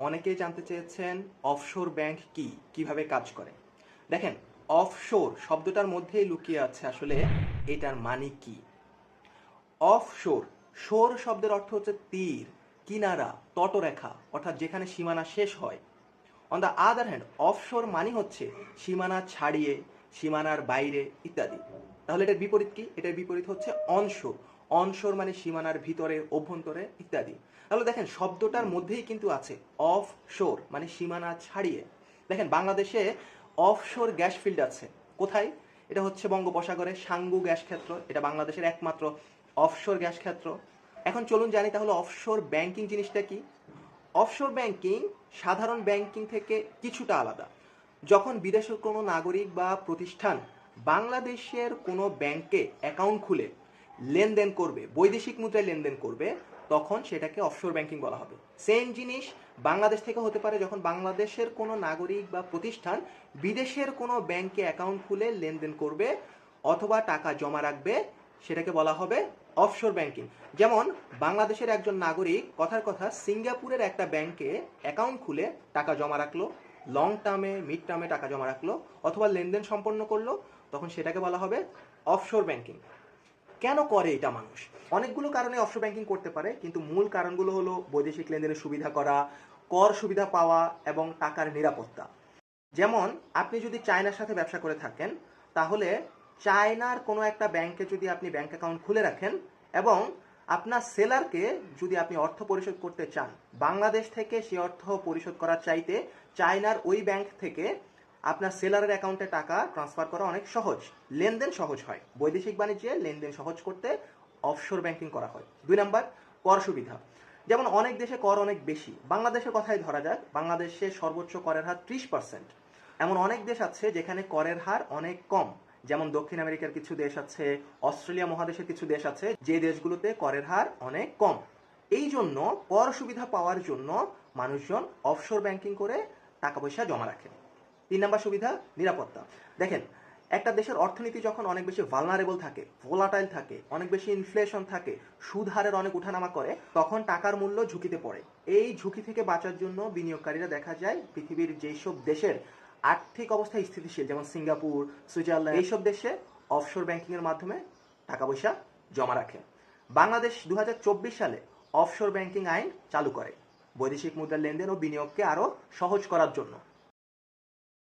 অনেকেই জানতে চেয়েছেন অফশোর ব্যাংক কি, কিভাবে কাজ করে। দেখেন, অফশোর শব্দটার মধ্যেই লুকিয়ে আছে আসলে এটার মানে কি। অফশোর, শোর শব্দের অর্থ হচ্ছে তীর, কিনারা, তটরেখা, অর্থাৎ যেখানে সীমানা শেষ হয়। On the other hand, offshore মানে হচ্ছে সীমানা ছাড়িয়ে, সীমানার বাইরে ইত্যাদি। তাহলে এটার বিপরীত কি? এটার বিপরীত হচ্ছে অনশোর। অনশোর মানে সীমানার ভিতরে, অভ্যন্তরে ইত্যাদি। তাহলে দেখেন শব্দটার মধ্যেই কিন্তু আছে অফ শোর মানে সীমানা ছাড়িয়ে। দেখেন বাংলাদেশে অফশোর গ্যাস ফিল্ড আছে। কোথায়? এটা হচ্ছে বঙ্গোপসাগরে সাঙ্গু গ্যাস ক্ষেত্র, এটা বাংলাদেশের একমাত্র অফশোর গ্যাস ক্ষেত্র। এখন চলুন জানি তাহলে অফশোর ব্যাংকিং জিনিসটা কি। অফশোর ব্যাংকিং সাধারণ ব্যাংকিং থেকে কিছুটা আলাদা। যখন বিদেশের কোনো নাগরিক বা প্রতিষ্ঠান বাংলাদেশের কোনো ব্যাংকে অ্যাকাউন্ট খুলে লেনদেন করবে, বৈদেশিক মুদ্রায় লেনদেন করবে, তখন সেটাকে অফশোর ব্যাংকিং বলা হবে। সেম জিনিস বাংলাদেশ থেকে হতে পারে যখন বাংলাদেশের কোনো নাগরিক বা প্রতিষ্ঠান বিদেশের কোনো ব্যাংকে অ্যাকাউন্ট খুলে লেনদেন করবে অথবা টাকা জমা রাখবে, সেটাকে বলা হবে অফশোর ব্যাংকিং। যেমন বাংলাদেশের একজন নাগরিক কথার কথা সিঙ্গাপুরের একটা ব্যাংকে অ্যাকাউন্ট খুলে টাকা জমা রাখলো, লং টার্মে মিড টার্মে টাকা জমা রাখলো অথবা লেনদেন সম্পন্ন করলো, তখন সেটাকে বলা হবে অফশোর ব্যাংকিং। কেন করে এটা মানুষ? অনেকগুলো কারণে অফশোর ব্যাংকিং করতে পারে, কিন্তু মূল কারণগুলো হলো বৈদেশিক লেনদেনের সুবিধা করা, কর সুবিধা পাওয়া এবং টাকার নিরাপত্তা। যেমন আপনি যদি চায়নার সাথে ব্যবসা করে থাকেন, তাহলে চায়নার কোনো একটা ব্যাংকে যদি আপনি ব্যাংক অ্যাকাউন্ট খুলে রাখেন এবং আপনার সেলারকে যদি আপনি অর্থ পরিশোধ করতে চান, বাংলাদেশ থেকে সে অর্থ পরিশোধ করার চাইতে চায়নার ওই ব্যাংক থেকে আপনার সেলারের অ্যাকাউন্টে টাকা ট্রান্সফার করা অনেক সহজ, লেনদেন সহজ হয়। বৈদেশিক বাণিজ্যে লেনদেন সহজ করতে অফশোর ব্যাংকিং করা হয়। 2 নাম্বার, কর সুবিধা। যেমন অনেক দেশে কর অনেক বেশি, বাংলাদেশের কথাই ধরা যাক, বাংলাদেশে সর্বোচ্চ করের হার 30%। এমন অনেক দেশ আছে যেখানে করের হার অনেক কম, যেমন দক্ষিণ আমেরিকার কিছু দেশ আছে, অস্ট্রেলিয়া মহাদেশের কিছু দেশ আছে, যে দেশগুলোতে করের হার অনেক কম। এই জন্য কর সুবিধা পাওয়ার জন্য মানুষজন অফশোর ব্যাংকিং করে টাকা পয়সা জমা রাখে। 3 নাম্বার সুবিধা, নিরাপত্তা। দেখেন, একটা দেশের অর্থনীতি যখন অনেক বেশি ভালনারেবল থাকে, ভোলাটাইল থাকে, অনেক বেশি ইনফ্লেশন থাকে, সুদ হারের অনেক উঠানামা করে, তখন টাকার মূল্য ঝুঁকিতে পড়ে। এই ঝুঁকি থেকে বাঁচার জন্য বিনিয়োগকারীরা দেখা যায় পৃথিবীর যেসব দেশের আর্থিক অবস্থা স্থিতিশীল, যেমন সিঙ্গাপুর, সুইজারল্যান্ড, এইসব দেশে অফশোর ব্যাংকিংয়ের মাধ্যমে টাকা পয়সা জমা রাখে। বাংলাদেশ 2024 সালে অফশোর ব্যাংকিং আইন চালু করে বৈদেশিক মুদ্রার লেনদেন ও বিনিয়োগকে আরও সহজ করার জন্য।